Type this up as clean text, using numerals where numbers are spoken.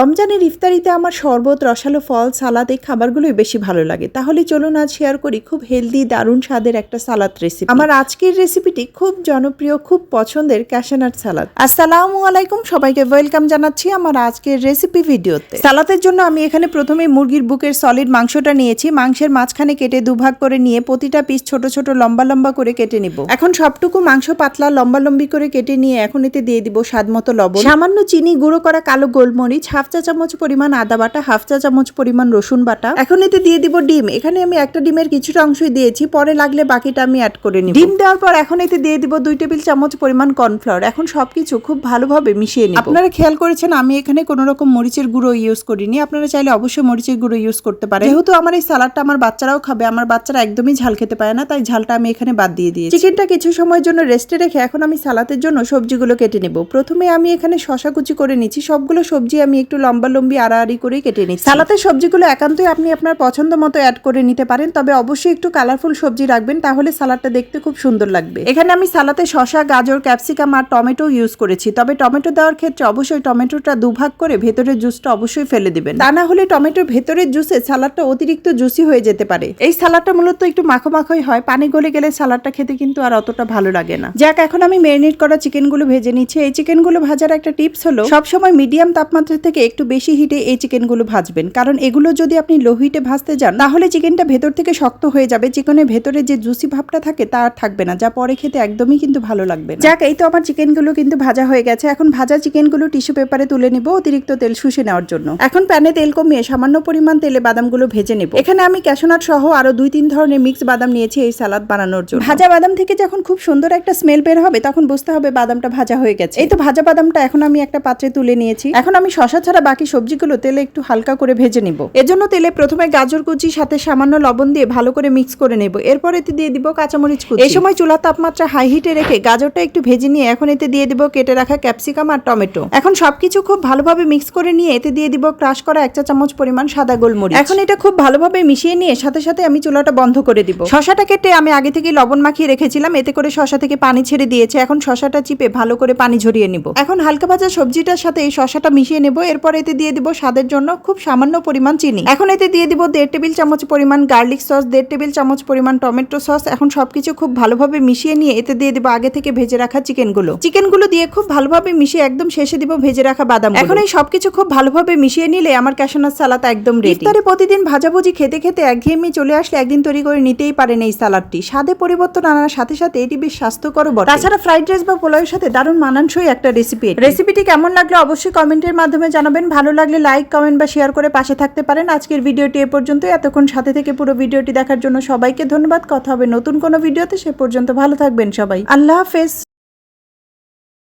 রমজানের ইফতারিতে আমার শরবত, রসালো ফল, সালাদ এই খাবারগুলোই বেশি ভালো লাগে। তাহলে চলুন আজ শেয়ার করি খুব হেলদি, দারুণ স্বাদের একটা সালাদ রেসিপি। আমার আজকের রেসিপিটি খুব জনপ্রিয়, খুব পছন্দের ক্যাশনাট সালাদ। আসসালামু আলাইকুম, সবাইকে ওয়েলকাম জানাচ্ছি আমার আজকের রেসিপি ভিডিওতে। সালাদের জন্য আমি এখানে প্রথমে মুরগির বুকের সলিড মাংসটা নিয়েছি। মাংসের মাঝখানে কেটে দুভাগ করে নিয়ে প্রতিটা পিস ছোট ছোট লম্বা লম্বা করে কেটে নিব। এখন সবটুকু মাংস পাতলা লম্বা লম্বি করে কেটে নিয়ে এখন এতে দিয়ে দিব স্বাদ মতো লবণ, সামান্য চিনি, গুঁড়ো করা কালো গোলমরিচ, হাফ চা চামচ পরিমাণ আদা বাটা, হাফ চা চামচ পরিমাণ রসুন বাটা। এখন এতে দিয়ে দিব ডিম। এখানে আমি একটা ডিমের কিছুটা অংশই দিয়েছি, পরে লাগলে বাকিটা আমি অ্যাড করে নিব। ডিম দেওয়ার পর এখন এতে দিয়ে দিব 2 টেবিল চামচ পরিমাণ কর্নফ্লাওয়ার। এখন সবকিছু খুব ভালোভাবে মিশিয়ে নিব। আপনারা খেয়াল করেছেন আমি এখানে কোনো রকম মরিচের গুঁড়ো ইউজ করিনি। আপনারা চাইলে অবশ্যই মরিচের গুঁড়ো ইউজ করতে পারেন। যেহেতু আমার এই সালাডটা আমার বাচ্চারাও খাবে, আমার বাচ্চারা একদমই ঝাল খেতে পারে না, তাই ঝালটা আমি এখানে বাদ দিয়ে দিয়েছি। চিকেনটা কিছু সময়ের জন্য রেস্টে রেখে এখন আমি সালাদের জন্য সবজিগুলো কেটে নেব। প্রথমে আমি এখানে শসা কুচি করে নিচ্ছি। সবগুলো সবজি আমি একটু লম্বা লম্বি আড়াআড়ি করে কেটে নিচ্ছি। সালাদের সবজিগুলো একান্তই আপনি আপনার পছন্দ মতো অ্যাড করে নিতে পারেন, তবে অবশ্যই একটু কালারফুল সবজি রাখবেন, তাহলে সালাদটা দেখতে খুব সুন্দর লাগবে। এখানে আমি সালাতে শসা, গাজর, ক্যাপসিকাম আর টমেটো ইউজ করেছি। তবে টমেটো দেওয়ার ক্ষেত্রে অবশ্যই টমেটোটা দুভাগ করে ভেতরের জুসটা অবশ্যই ফেলে দিবেন, তা না হলে টমেটোর ভেতরের জুসে সালাদটা অতিরিক্ত জুসি হয়ে যেতে পারে। এই সালাদটা মূলত একটু মাখো মাখোই হয়, পানি গলে গেলে সালাদটা খেতে কিন্তু আর অতটা ভালো লাগে না। যাক, এখন আমি ম্যারিনেট করা চিকেনগুলো ভেজে নিচ্ছি। এই চিকেনগুলো ভাজার একটা টিপস হলো সবসময় মিডিয়াম তাপমাত্রা থেকে একটু বেশি হিটে এই চিকেনগুলো ভাজবেন, কারণ এগুলো যদি আপনি লো হিটে ভাজতে যান তাহলে চিকেনটা ভেতর থেকে শক্ত হয়ে যাবে। চিকেনের ভেতরে যে জুসি ভাবটা থাকে তা আর থাকবে না, যা পরে খেতে একদমই কিন্তু ভালো লাগবে না। যাক, এই তো আমার চিকেনগুলো কিন্তু ভাজা হয়ে গেছে। এখন ভাজা চিকেনগুলো টিস্যু পেপারে তুলে নিব অতিরিক্ত তেল শুষে নেওয়ার জন্য। এখন প্যানে তেল কমিয়ে সামান্য পরিমাণ তেলে বাদামগুলো ভেজে নেব। এখানে আমি ক্যাশনাট সহ আরো 2-3 ধরনের মিক্স বাদাম নিয়েছি এই সালাদ বানানোর জন্য। ভাজা বাদাম থেকে যখন খুব সুন্দর একটা স্মেল বের হবে তখন বুঝতে হবে বাদামটা ভাজা হয়ে গেছে। এই তো ভাজা বাদামটা এখন আমি একটা পাত্রে তুলে নিয়েছি। এখন আমি শসা ছাড়া বাকি সবজিগুলো তেলে একটু হালকা করে ভেজে নিব। এজন্য তেলে প্রথমে গাজর কুচি সাথে সামান্য লবণ দিয়ে ভালো করে মিক্স করে নেব। এরপর এতে দিয়ে দিব কাঁচামরিচ কুচি। এই সময় চুলার তাপমাত্রা হাই হিটে রেখে গাজরটা একটু ভেজে নিয়ে এখন এতে দিয়ে দিব কেটে রাখা ক্যাপসিকাম আর টমেটো। এখন সবকিছু খুব ভালোভাবে মিক্স করে নিয়ে এতে দিয়ে দিব ক্রাশ করা 1 চা চামচ পরিমাণ সাদা গোলমরিচ। এখন এটা খুব ভালোভাবে মিশিয়ে নিয়ে সাথে সাথে আমি চুলাটা বন্ধ করে দিব। শসাটা কেটে আমি আগে থেকে লবণ মাখিয়ে রেখেছিলাম, এতে করে শসা থেকে পানি ছেড়ে দিয়েছে। এখন শসাটা চিপে ভালো করে পানি ঝরিয়ে নিব। এখন হালকা ভাজা সবজিটার সাথে এই শসাটা মিশিয়ে নেব। এরপর এতে দিয়ে দিব স্বাদের জন্য খুব সামান্য পরিমাণ চিনি। এখন এতে দিয়ে দিব 1.5 টেবিল চামচ পরিমাণ গার্লিক সস, 1.5 টেবিল চামচ পরিমাণ টমেটো সস। এখন সবকিছু খুব ভালোভাবে মিশিয়ে নিয়ে এতে দিয়ে দিব আগে থেকে ভেজে রাখা চিকেনগুলো দিয়ে খুব ভালোভাবে মিশিয়ে একদম শেষে দিব ভেজে রাখা বাদাম। এখন এই সবকিছু খুব ভালোভাবে মিশিয়ে নিলে আমার ক্যাশনাট সালাদ একদম রেডি। ইফতারে প্রতিদিন ভাজাভুজি খেতে খেতে একঘেয়েমি চলে আসলে একদিন তৈরি করে নিতেই পারেন এই সালাদটি। স্বাদে পরিবর্তন আনার সাথে সাথে এটি বেশ স্বাস্থ্যকর বটে। তাছাড়া ফ্রাইড রাইস বা পোলাওয়ের সাথে দারুণ মানানসই একটা রেসিপিটি কেমন লাগলো অবশ্যই কমেন্টের মাধ্যমে জানাবেন। ভালো লাগলে লাইক, কমেন্ট বা শেয়ার করে পাশে থাকতে পারেন। আজকের ভিডিওটি এ পর্যন্ত। এতক্ষণ সাথে থেকে পুরো ভিডিওটি দেখার জন্য সবাইকে ধন্যবাদ। কথা হবে নতুন কোনো ভিডিওতে, সে পর্যন্ত ভালো থাকবেন সবাই। আল্লাহ হাফেজ।